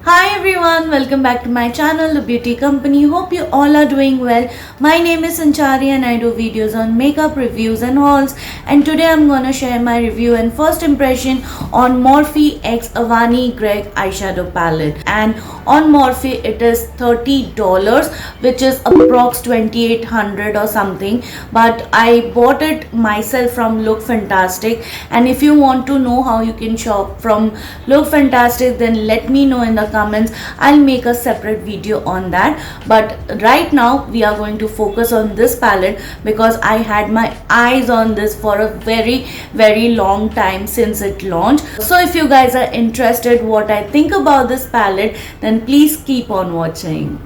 Hi everyone, welcome back to my channel, The Beauty Company. Hope you all are doing well. My name is Sanchari and I do videos on makeup reviews and hauls. And today I'm gonna share my review and first impression on Morphe x AVANI GREGG eyeshadow palette. And on Morphe it is $30, which is approx 2800 or something. But I bought it myself from Look Fantastic. And if you want to know how you can shop from Look Fantastic, then let me know in the comments. I'll make a separate video on that, but right now we are going to focus on this palette because I had my eyes on this for a very long time since it launched. So if you guys are interested what I think about this palette, then please keep on watching.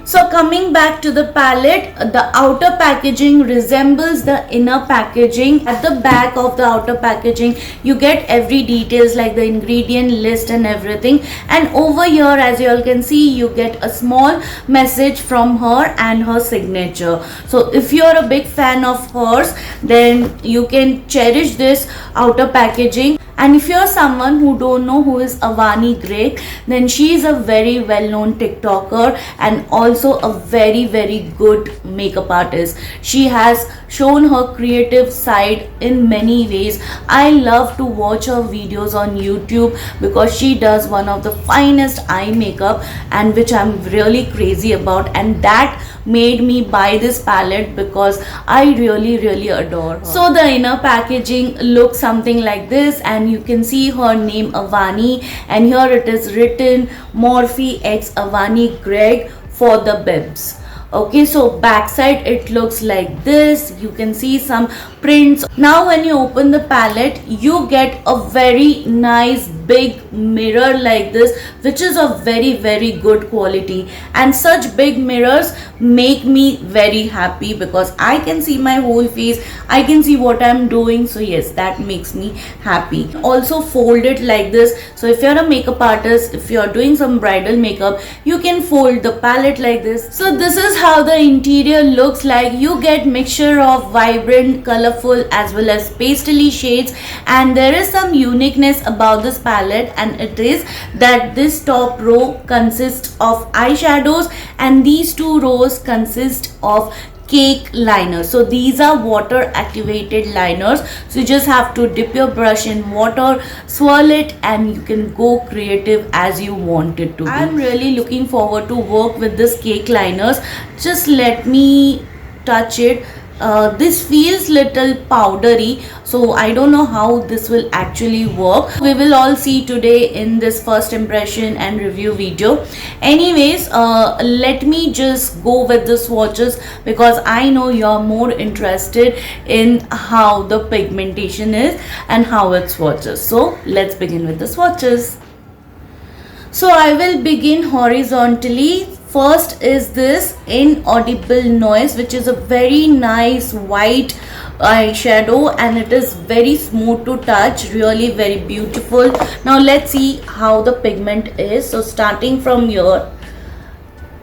So coming back to the palette, the outer packaging resembles the inner packaging. At the back of the outer packaging, you get every details like the ingredient list and everything. And over here, as you all can see, you get a small message from her and her signature. So if you're a big fan of hers, then you can cherish this outer packaging. And if you're someone who don't know who is AVANI GREGG, then she is a very well-known TikToker and also a very good makeup artist. She has shown her creative side in many ways. I love to watch her videos on YouTube because she does one of the finest eye makeup, and which I'm really crazy about, and that made me buy this palette because I really adore her. So the inner packaging looks something like this, and you can see her name AVANI, and here it is written Morphe x AVANI GREGG for the bibs. Okay, so backside it looks like this. You can see some prints. Now when you open the palette, you get a very nice big mirror like this, which is of very good quality, and such big mirrors make me very happy because I can see my whole face, I can see what I'm doing. So yes, that makes me happy. Also fold it like this. So if you're a makeup artist, if you're doing some bridal makeup, you can fold the palette like this. So this is how the interior looks like. You get mixture of vibrant, colorful as well as pastely shades, and there is some uniqueness about this palette, and it is that this top row consists of eyeshadows and these two rows consist of cake liners. So these are water activated liners, so you just have to dip your brush in water, swirl it, and you can go creative as you want it to be. I'm really looking forward to work with this cake liners. Just let me touch it. This feels little powdery, so I don't know how this will actually work. We will all see today in this first impression and review video. Anyways, let me just go with the swatches because I know you're more interested in how the pigmentation is and how it swatches. So let's begin with the swatches. So I will begin horizontally. First is this Inaudible Noise, which is a very nice white eyeshadow, and it is very smooth to touch, really very beautiful. Now let's see how the pigment is. So starting from here,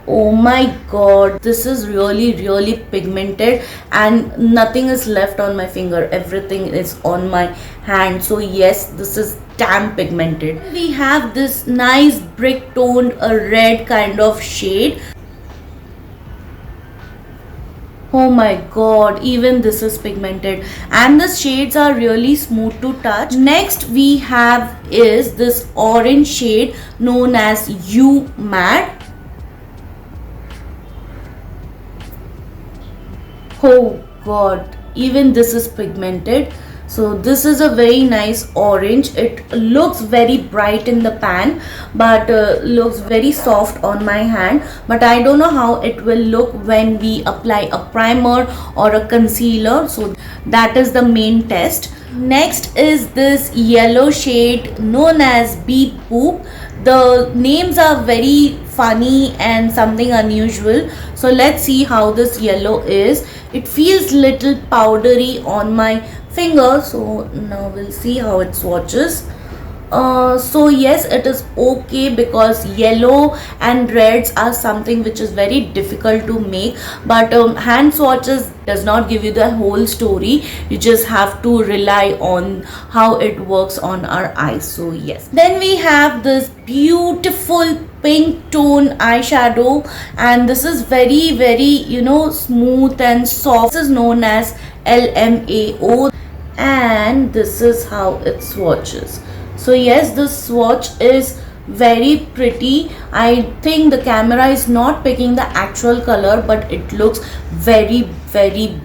oh my god, this is really pigmented and nothing is left on my finger, everything is on my hand. So yes, this is damn pigmented. We have this nice brick toned red kind of shade. Oh my god, even this is pigmented, and the shades are really smooth to touch. Next we have is this orange shade known as You Matte. Oh god, even this is pigmented. So this is a very nice orange. It looks very bright in the pan, but looks very soft on my hand. But I don't know how it will look when we apply a primer or a concealer. So that is the main test. Next is this yellow shade known as Beep Boop. The names are very funny and something unusual. So let's see how this yellow is. It feels little powdery on my finger, so now we'll see how it swatches. So yes, it is okay because yellow and reds are something which is very difficult to make, but hand swatches does not give you the whole story. You just have to rely on how it works on our eyes. So yes, then we have this beautiful pink tone eyeshadow, and this is very smooth and soft. This is known as LMAO, and this is how it swatches. So yes, the swatch is very pretty. I think the camera is not picking the actual color, but it looks very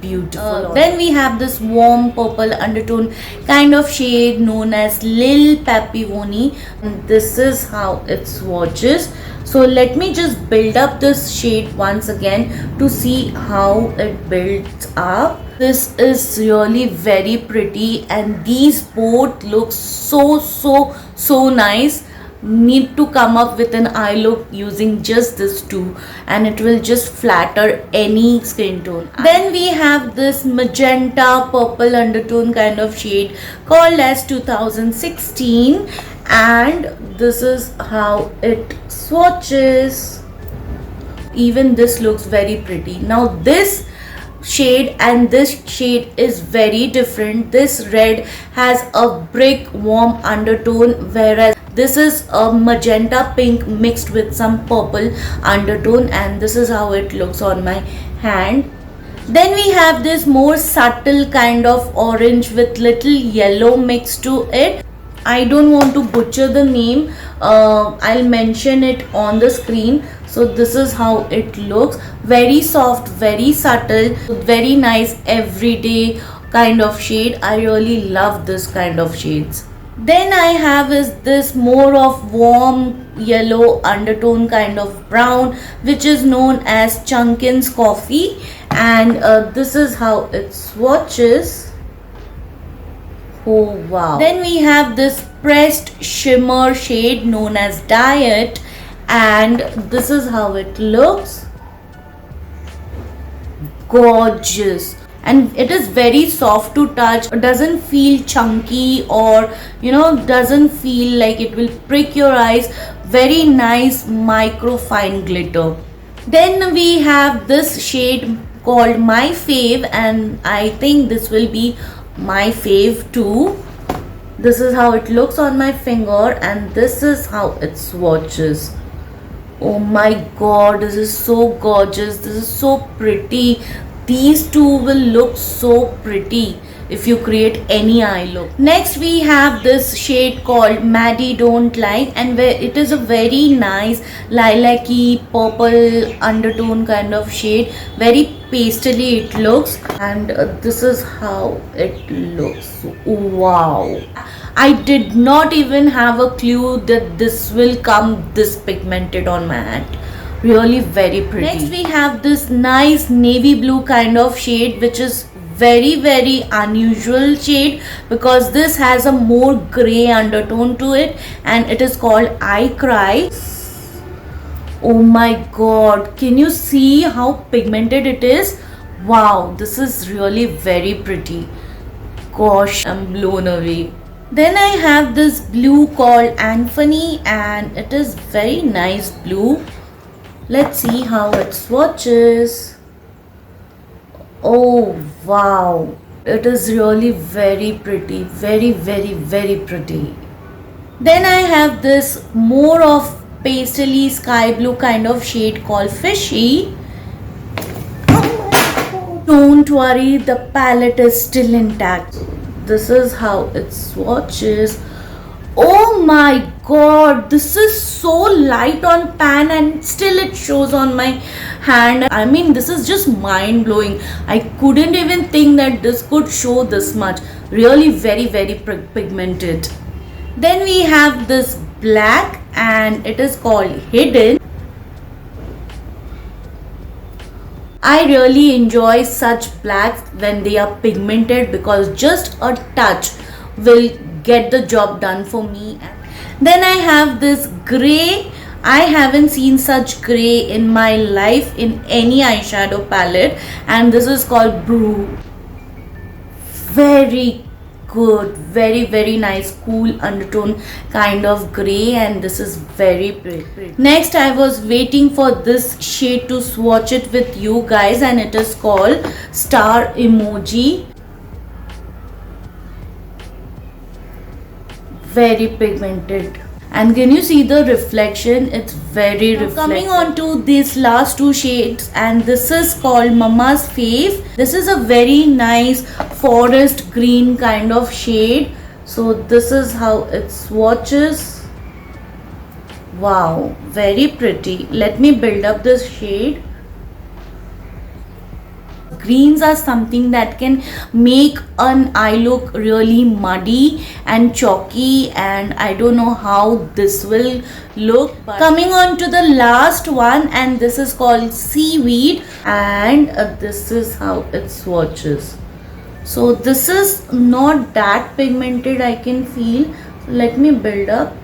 beautiful. Then we have this warm purple undertone kind of shade known as Lil Papivoni, and this is how it swatches. So let me just build up this shade once again to see how it builds up. This is really very pretty, and these both look so nice. Need to come up with an eye look using just this two, and it will just flatter any skin tone. Then we have this magenta purple undertone kind of shade called as 2016, and this is how it swatches. Even this looks very pretty. Now this shade and this shade is very different. This red has a brick warm undertone, whereas this is a magenta pink mixed with some purple undertone, and this is how it looks on my hand. Then we have this more subtle kind of orange with little yellow mixed to it. I don't want to butcher the name. I'll mention it on the screen. So this is how it looks. Very soft, very subtle, very nice everyday kind of shade. I really love this kind of shades. Then I have is this more of warm yellow undertone kind of brown, which is known as Chunkin's Coffee, and this is how it swatches. Oh wow. Then we have this pressed shimmer shade known as Diet, and this is how it looks. Gorgeous. And it is very soft to touch. It doesn't feel chunky, or doesn't feel like it will prick your eyes. Very nice micro fine glitter. Then we have this shade called My Fave, and I think this will be my fave too. This is how it looks on my finger, and this is how it swatches. Oh my god, this is so gorgeous. This is so pretty. These two will look so pretty if you create any eye look. Next we have this shade called Maddie Don't Like, and where it is a very nice lilac-y purple undertone kind of shade. Very pastely it looks, and this is how it looks. Wow, I did not even have a clue that this will come this pigmented on my hand. Really very pretty. Next we have this nice navy blue kind of shade, which is very unusual shade because this has a more gray undertone to it, and it is called I Cry. Oh my god, can you see how pigmented it is? Wow, this is really very pretty. Gosh, I'm blown away. Then I have this blue called Anthony, and it is very nice blue. Let's see how it swatches. Oh wow, it is really very pretty. Very pretty. Then I have this more of pastely sky blue kind of shade called Fishy. Don't worry, the palette is still intact. This is how it swatches. Oh my god, this is so light on pan and still it shows on my hand. I mean, this is just mind blowing. I couldn't even think that this could show this much. Really very pigmented. Then we have this black, and it is called Hidden. I really enjoy such blacks when they are pigmented because just a touch will get the job done for me. Then I have this grey. I haven't seen such grey in my life in any eyeshadow palette, and this is called Brew. Very good, very nice cool undertone kind of gray, and this is very pretty. Next, I was waiting for this shade to swatch it with you guys, and it is called Star Emoji. Very pigmented, and can you see the reflection? It's very reflective. Coming on to these last two shades, and this is called Mama's Fave. This is a very nice forest green kind of shade. So this is how it swatches. Wow, very pretty. Let me build up this shade. Greens are something that can make an eye look really muddy and chalky, and I don't know how this will look. But coming on to the last one, and this is called Seaweed, and this is how it swatches. So this is not that pigmented, I can feel. Let me build up.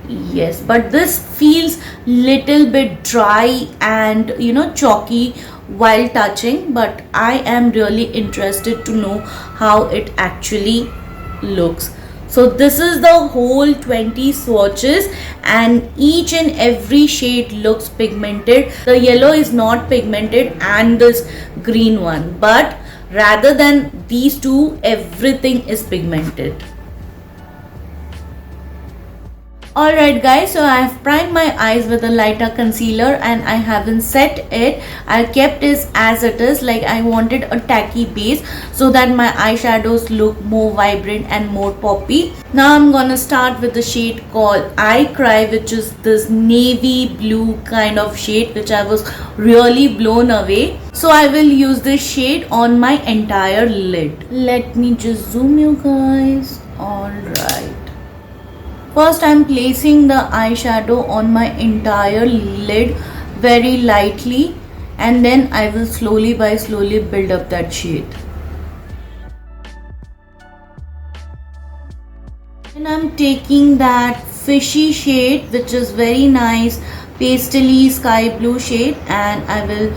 Yes, but this feels little bit dry and chalky while touching, but I am really interested to know how it actually looks. So this is the whole 20 swatches, and each and every shade looks pigmented. The yellow is not pigmented, and this green one, but rather than these two, everything is pigmented. Alright guys, so I have primed my eyes with a lighter concealer, and I haven't set it. I kept it as it is, like I wanted a tacky base so that my eyeshadows look more vibrant and more poppy. Now I'm gonna start with the shade called I Cry, which is this navy blue kind of shade, which I was really blown away. So I will use this shade on my entire lid. Let me just zoom you guys. Alright. First, I'm placing the eyeshadow on my entire lid very lightly, and then I will slowly build up that shade. And I'm taking that fishy shade, which is very nice pastely sky blue shade, and I will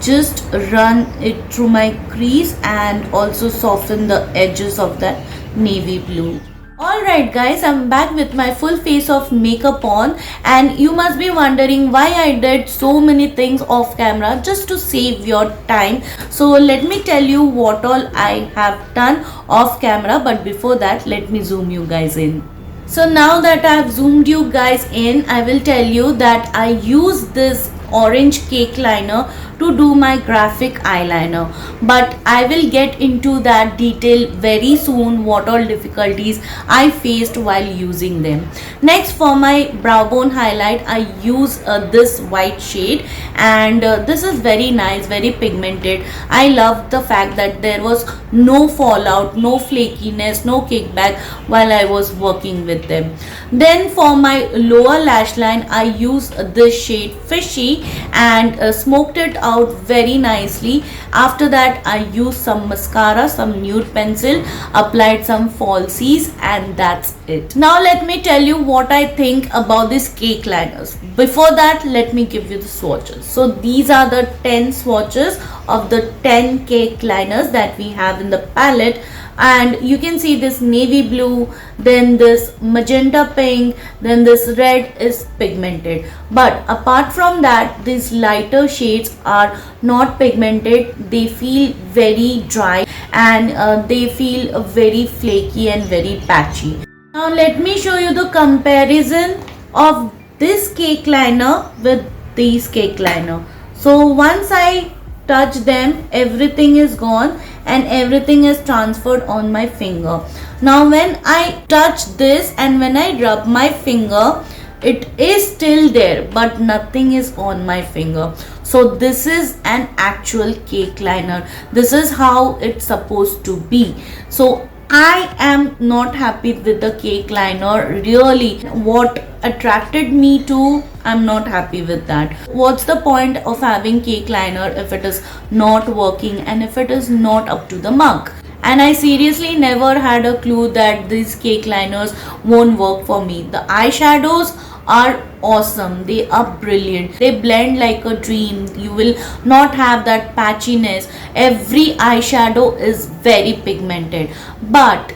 just run it through my crease and also soften the edges of that navy blue. Alright guys, I'm back with my full face of makeup on, and you must be wondering why I did so many things off camera just to save your time. So let me tell you what all I have done off camera, but before that let me zoom you guys in. So now that I have zoomed you guys in, I will tell you that I use this orange cake liner to do my graphic eyeliner, but I will get into that detail very soon, what all difficulties I faced while using them. Next, for my brow bone highlight, I use this white shade, and this is very nice, very pigmented. I love the fact that there was no fallout, no flakiness, no kickback while I was working with them. Then for my lower lash line, I use this shade Fishy, and smoked it out very nicely. After that, I used some mascara, some nude pencil, applied some falsies, and that's it. Now let me tell you what I think about these cake liners. Before that, let me give you the swatches. So these are the 10 swatches of the 10 cake liners that we have in the palette, and you can see this navy blue, then this magenta pink, then this red is pigmented. But apart from that, these lighter shades are not pigmented. They feel very dry, and they feel very flaky and very patchy. Now let me show you the comparison of this cake liner with these cake liner. So once I touch them, everything is gone and everything is transferred on my finger. Now when I touch this and when I rub my finger, it is still there, but nothing is on my finger. So this is an actual cake liner. This is how it's supposed to be. So I am not happy with the cake liner, really. What attracted me to, I'm not happy with that. What's the point of having cake liner if it is not working and if it is not up to the mark? And I seriously never had a clue that these cake liners won't work for me. The eyeshadows are awesome. They are brilliant. They blend like a dream. You will not have that patchiness. Every eyeshadow is very pigmented. But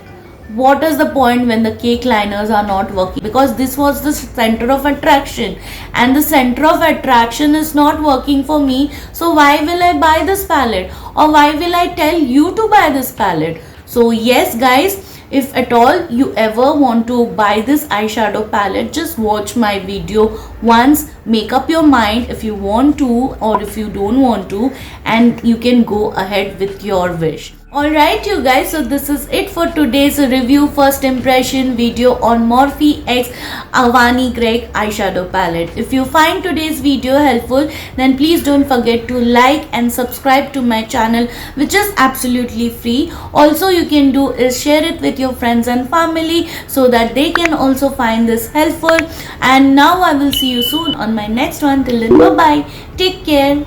what is the point when the cake liners are not working? Because this was the center of attraction, and the center of attraction is not working for me. So why will I buy this palette, or why will I tell you to buy this palette? So yes guys, if at all you ever want to buy this eyeshadow palette, just watch my video once, make up your mind if you want to or if you don't want to, and you can go ahead with your wish. Alright you guys, so this is it for today's review, first impression video on Morphe X AVANI GREGG eyeshadow palette. If you find today's video helpful, then please don't forget to like and subscribe to my channel, which is absolutely free. Also you can do is share it with your friends and family so that they can also find this helpful. And now I will see you soon on my next one. Till then, bye bye, take care.